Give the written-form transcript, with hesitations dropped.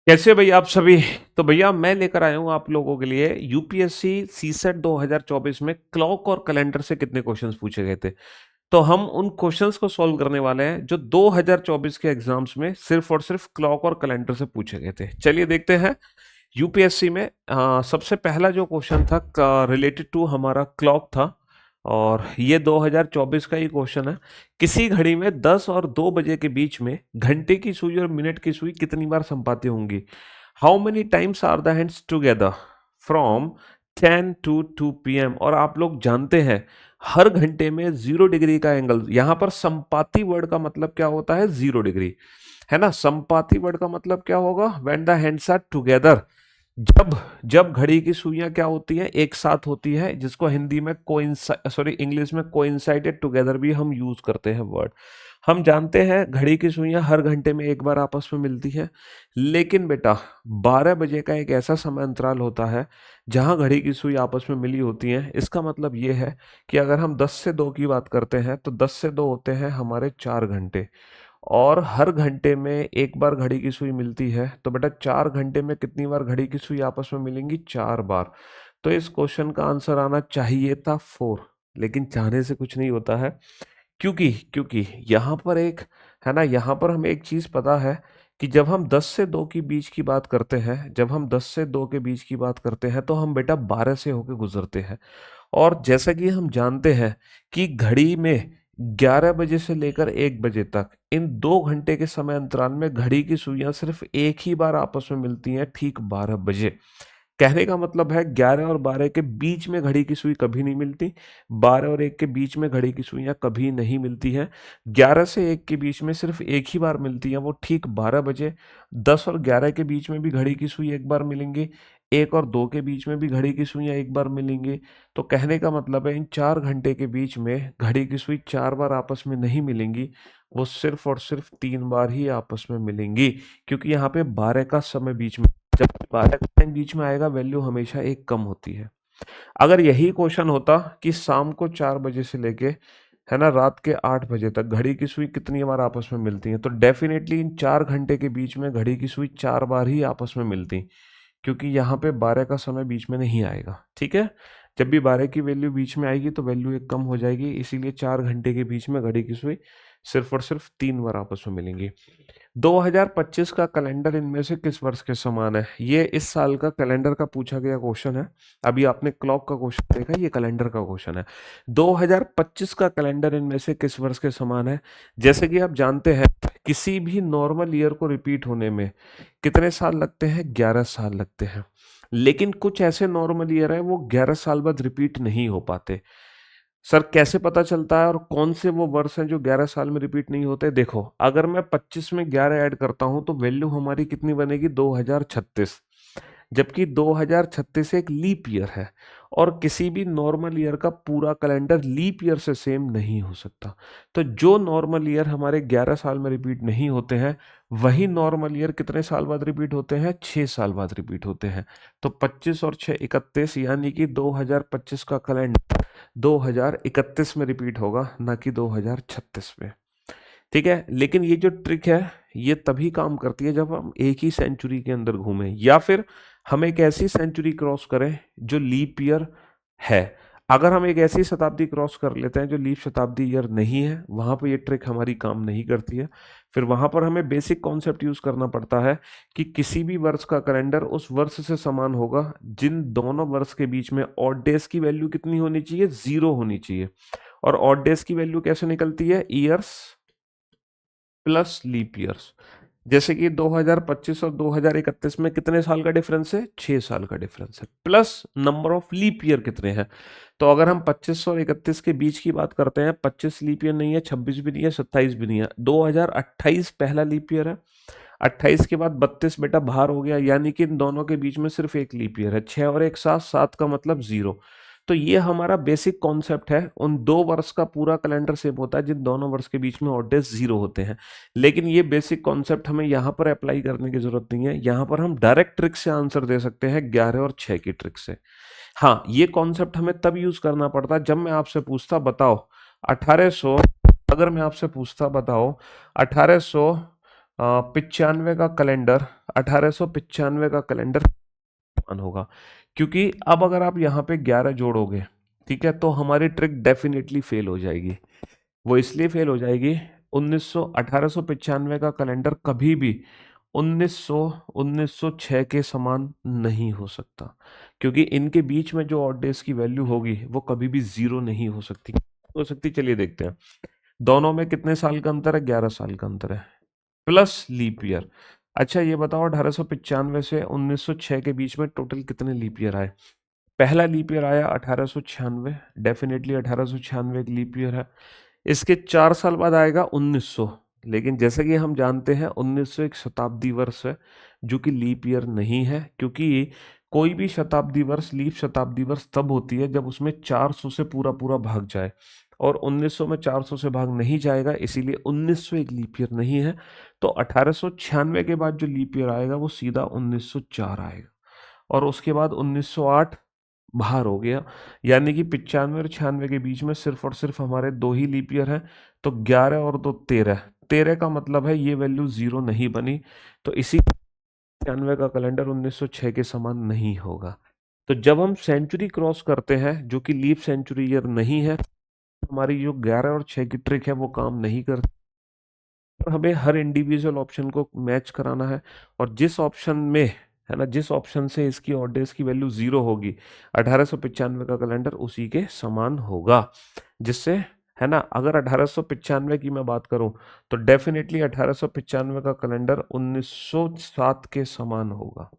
कैसे भैया आप सभी। तो भैया मैं लेकर आया हूँ आप लोगों के लिए यूपीएससी सीसेट 2024 में क्लॉक और कैलेंडर से कितने क्वेश्चंस पूछे गए थे। तो हम उन क्वेश्चंस को सॉल्व करने वाले हैं जो 2024 के एग्जाम्स में सिर्फ और सिर्फ क्लॉक और कैलेंडर से पूछे गए थे। चलिए देखते हैं। यूपीएससी में सबसे पहला जो क्वेश्चन था रिलेटेड टू हमारा क्लॉक था। और ये 2024 का ही क्वेश्चन है। किसी घड़ी में 10 और 2 बजे के बीच में घंटे की सुई और मिनट की सुई कितनी बार संपाती होंगी। How many times are the hands together from 10 to 2 PM। और आप लोग जानते हैं हर घंटे में 0 डिग्री का एंगल। यहां पर संपाती वर्ड का मतलब क्या होता है? 0 डिग्री। है ना। संपाती वर्ड का मतलब क्या होगा? When the hands are together. जब जब घड़ी की सुइयां क्या होती हैं? एक साथ होती है, जिसको हिंदी में इंग्लिश में कोइंसाइडेड टुगेदर भी हम यूज करते हैं वर्ड। हम जानते हैं घड़ी की सुइयां हर घंटे में एक बार आपस में मिलती है। लेकिन बेटा 12 बजे का एक ऐसा समय अंतराल होता है जहां घड़ी की सुई आपस में मिली होती हैं। इसका मतलब ये है कि अगर हम 10 से 2 की बात करते हैं तो 10 से 2 होते हैं हमारे 4 घंटे। और हर घंटे में एक बार घड़ी की सुई मिलती है, तो बेटा 4 घंटे में कितनी बार घड़ी की सुई आपस में मिलेंगी? 4 बार। तो इस क्वेश्चन का आंसर आना चाहिए था 4। लेकिन चाहने से कुछ नहीं होता है। क्योंकि क्योंकि यहाँ पर एक है ना, यहाँ पर हमें एक चीज पता है कि जब हम 10 से 2 के बीच की बात करते हैं, जब हम 10 से 2 के बीच की बात करते हैं तो हम बेटा 12 से होके गुजरते हैं। और जैसा कि हम जानते हैं कि घड़ी में 11 बजे से लेकर 1 बजे तक इन 2 घंटे के समय अंतराल में घड़ी की सुइयां सिर्फ एक ही बार आपस में मिलती हैं, ठीक 12 बजे। कहने का मतलब है 11 और 12 के बीच में घड़ी की सुई कभी नहीं मिलती। 12 और 1 के बीच में घड़ी की सुइयां कभी नहीं मिलती हैं। 11 से 1 के बीच में सिर्फ एक ही बार मिलती है, वो ठीक 12 बजे। 10 और 11 के बीच में भी घड़ी की सुई एक बार मिलेंगी। 1 और 2 के बीच में भी घड़ी की सुइयां एक बार मिलेंगी। तो कहने का मतलब है इन 4 घंटे के बीच में घड़ी की सुई 4 बार आपस में नहीं मिलेंगी, वो सिर्फ और सिर्फ 3 बार ही आपस में मिलेंगी। क्योंकि यहाँ पे 12 का समय बीच में, जब 12 का टाइम बीच में आएगा वैल्यू हमेशा एक कम होती है। अगर यही क्वेश्चन होता कि शाम को 4 बजे से लेके है ना रात के 8 बजे तक घड़ी की सुई कितनी बार आपस में मिलती है, तो डेफिनेटली इन 4 घंटे के बीच में घड़ी की सुई 4 बार ही आपस में मिलती। क्योंकि यहाँ पे 12 का समय बीच में नहीं आएगा। ठीक है। जब भी 12 की वैल्यू बीच में आएगी तो वैल्यू एक कम हो जाएगी, इसीलिए 4 घंटे के बीच में घड़ी की सुई सिर्फ और सिर्फ 3 बार आपस में मिलेंगी। 2025 का कैलेंडर इनमें से किस वर्ष के समान है? ये इस साल का कैलेंडर का पूछा गया क्वेश्चन है। अभी आपने क्लॉक का क्वेश्चन देखा, ये कैलेंडर का क्वेश्चन है। 2025 का कैलेंडर इनमें से किस वर्ष के समान है? जैसे कि आप जानते हैं किसी भी नॉर्मल ईयर को रिपीट होने में कितने साल लगते हैं? 11 साल लगते हैं। लेकिन कुछ ऐसे नॉर्मल ईयर है वो 11 साल बाद रिपीट नहीं हो पाते। सर कैसे पता चलता है और कौन से वो वर्ष हैं जो 11 साल में रिपीट नहीं होते? देखो, अगर मैं 25 में 11 ऐड करता हूं तो वैल्यू हमारी कितनी बनेगी? 2036। जबकि 2036 एक लीप ईयर है। और किसी भी नॉर्मल ईयर का पूरा कैलेंडर लीप ईयर से सेम नहीं हो सकता। तो जो नॉर्मल ईयर हमारे 11 साल में रिपीट नहीं होते हैं, वही नॉर्मल ईयर कितने साल बाद रिपीट होते हैं? 6 साल बाद रिपीट होते हैं। तो 25 और 6 31, यानी कि 2025 का कैलेंडर 2031 में रिपीट होगा, ना कि 2036 में। ठीक है। लेकिन ये जो ट्रिक है ये तभी काम करती है जब हम एक ही सेंचुरी के अंदर घूमें, या फिर हम एक ऐसी सेंचुरी क्रॉस करें जो लीप ईयर है। अगर हम एक ऐसी शताब्दी क्रॉस कर लेते हैं जो लीप शताब्दी ईयर नहीं है, वहां पर ये ट्रिक हमारी काम नहीं करती है। फिर वहां पर हमें बेसिक कॉन्सेप्ट यूज करना पड़ता है कि किसी भी वर्ष का कैलेंडर उस वर्ष से समान होगा जिन दोनों वर्ष के बीच में ऑड डेज की वैल्यू कितनी होनी चाहिए? 0 होनी चाहिए। और ऑड डेज की वैल्यू कैसे निकलती है? Years plus leap years. जैसे कि 2025 और 2031 में कितने साल का डिफरेंस है? 6 साल का डिफरेंस है। Plus number of leap year कितने हैं? तो अगर हम 25 और 31 के बीच की बात करते हैं, 25 लीप ईयर नहीं है, 26 भी नहीं है, 27 भी नहीं है, 2028 पहला लीप ईयर है। 28 के बाद 32 बेटा बाहर हो गया, यानी कि इन दोनों के बीच में सिर्फ एक लीप ईयर है। 6 और 1 7, 7 का मतलब 0। तो ये हमारा बेसिक कॉन्सेप्ट है। उन 2 वर्ष का पूरा कैलेंडर सेम होता है जिन दोनों वर्ष के बीच में ऑड डेज 0 होते हैं। लेकिन ये बेसिक कॉन्सेप्ट हमें यहाँ पर अप्लाई करने की जरूरत नहीं है। यहाँ पर हम डायरेक्ट ट्रिक से आंसर दे सकते हैं, 11 और 6 की ट्रिक से। हाँ, ये कॉन्सेप्ट हमें तब यूज करना पड़ता है जब मैं आपसे पूछता बताओ 1800, अगर मैं आपसे पूछता बताओ 1800 95 का कैलेंडर 1895 का कैलेंडर समान होगा, क्योंकि अब अगर आप यहाँ पे 11 जोड़ोगे, ठीक है, तो हमारी ट्रिक डेफिनेटली फेल हो जाएगी। वो इसलिए फेल हो जाएगी, 1895 का कैलेंडर कभी भी 1906 के समान नहीं हो सकता, क्योंकि इनके बीच में जो ऑड डेज की वैल्यू होगी वो कभी भी जीरो नहीं हो सकती। चलिए देखते हैं, दोनों में कितने साल का अंतर है, 11 साल का अंतर है, प्लस लीप ईयर। अच्छा ये बताओ, 1895 से 1906 के बीच में टोटल कितने लीप ईयर आए। पहला लीप ईयर आया 1896, डेफिनेटली 1896 एक लीप ईयर है। इसके 4 साल बाद आएगा 1900, लेकिन जैसे कि हम जानते हैं 1900 एक शताब्दी वर्ष है, जो कि लीप ईयर नहीं है, क्योंकि कोई भी शताब्दी वर्ष लीप शताब्दी वर्ष तब होती है जब उसमें 400 से पूरा पूरा भाग जाए, और 1900 में 400 से भाग नहीं जाएगा, इसीलिए 1900 एक लीप ईयर नहीं है। तो 1896 के बाद जो लीप ईयर आएगा वो सीधा 1904 आएगा, और उसके बाद 1908 बाहर हो गया। यानी कि 95 और 96 के बीच में सिर्फ और सिर्फ हमारे दो ही लीप ईयर है, तो 11 और 2 13, 13 का मतलब है ये वैल्यू जीरो नहीं बनी, तो इसी 96 का कैलेंडर 1906 के समान नहीं होगा। तो जब हम सेंचुरी क्रॉस करते हैं जो कि लीप सेंचुरी ईयर नहीं है, हमारी जो 11 और 6 की ट्रिक है वो काम नहीं करती, और हमें हर इंडिविजुअल ऑप्शन को मैच कराना है, और जिस ऑप्शन में, है ना, जिस ऑप्शन से इसकी ऑड डेज की वैल्यू जीरो होगी, 1895 का कैलेंडर उसी के समान होगा। जिससे, है ना, अगर 1895 की मैं बात करूं तो डेफिनेटली 1895 का कैलेंडर 1907 के समान होगा।